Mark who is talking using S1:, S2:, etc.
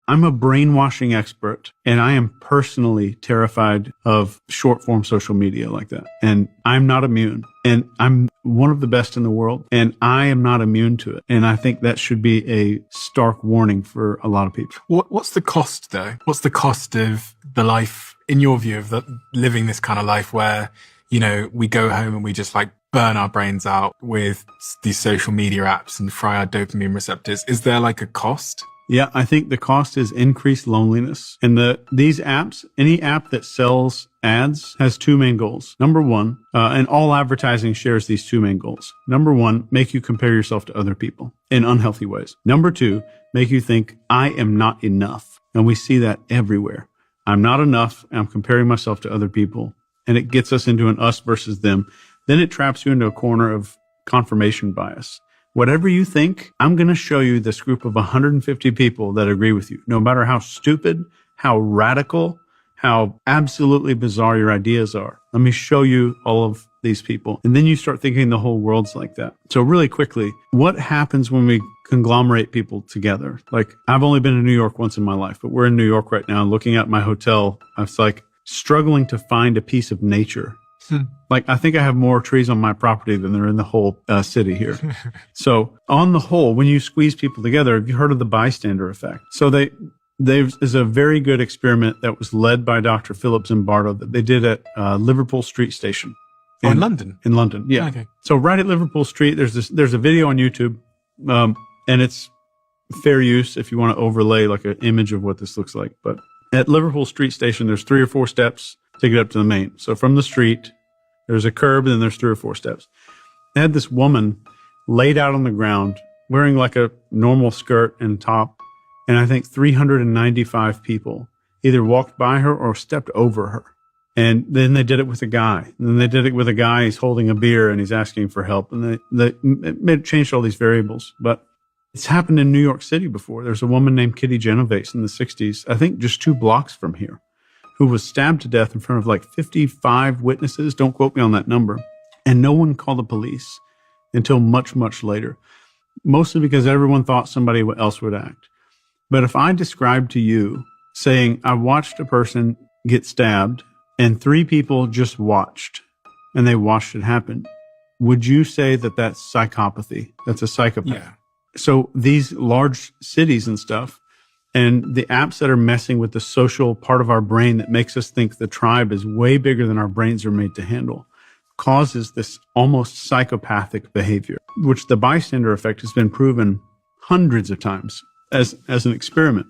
S1: I'm a brainwashing expert, and I am personally terrified of short form social media like that. And I'm not immune, and I'm one of the best in the world, and I am not immune to it. And I think that should be a stark warning for a lot of people.
S2: What's the cost though? What's the cost of the life, in your view, of living this kind of life where, you know, we go home and we just like burn our brains out with these social media apps and fry our dopamine receptors? Is there like a cost?
S1: Yeah, I think the cost is increased loneliness. And these apps, any app that sells ads has two main goals. Number one, and all advertising shares these two main goals. Number one, make you compare yourself to other people in unhealthy ways. Number two, make you think, I am not enough. And we see that everywhere. I'm not enough. I'm comparing myself to other people. And it gets us into an us versus them. Then it traps you into a corner of confirmation bias. Whatever you think, I'm going to show you this group of 150 people that agree with you. No matter how stupid, how radical, how absolutely bizarre your ideas are. Let me show you all of these people. And then you start thinking the whole world's like that. So really quickly, what happens when we conglomerate people together? Like, I've only been to New York once in my life, but we're in New York right now. Looking at my hotel, I was like struggling to find a piece of nature. Like, I think I have more trees on my property than there are in the whole city here. So on the whole, when you squeeze people together, have you heard of the bystander effect? So there's a very good experiment that was led by Dr. Philip Zimbardo that they did at Liverpool Street Station.
S2: In London?
S1: In London, yeah.
S2: Okay.
S1: So right at Liverpool Street, there's a video on YouTube, and it's fair use if you want to overlay like an image of what this looks like. But at Liverpool Street Station, there's 3 or 4 steps to get up to the main. So from the street, there's a curb, and then there's 3 or 4 steps. They had this woman laid out on the ground wearing like a normal skirt and top. And I think 395 people either walked by her or stepped over her. And then they did it with a guy. And then they did it with a guy. He's holding a beer and he's asking for help. And it changed all these variables. But it's happened in New York City before. There's a woman named Kitty Genovese in the 60s, I think just 2 blocks from here, who was stabbed to death in front of like 55 witnesses. Don't quote me on that number. And no one called the police until much, much later, mostly because everyone thought somebody else would act. But if I described to you saying I watched a person get stabbed and 3 people just watched and they watched it happen, would you say that that's psychopathy? That's a psychopath.
S2: Yeah.
S1: So these large cities and stuff, and the apps that are messing with the social part of our brain that makes us think the tribe is way bigger than our brains are made to handle, causes this almost psychopathic behavior, which the bystander effect has been proven hundreds of times as an experiment.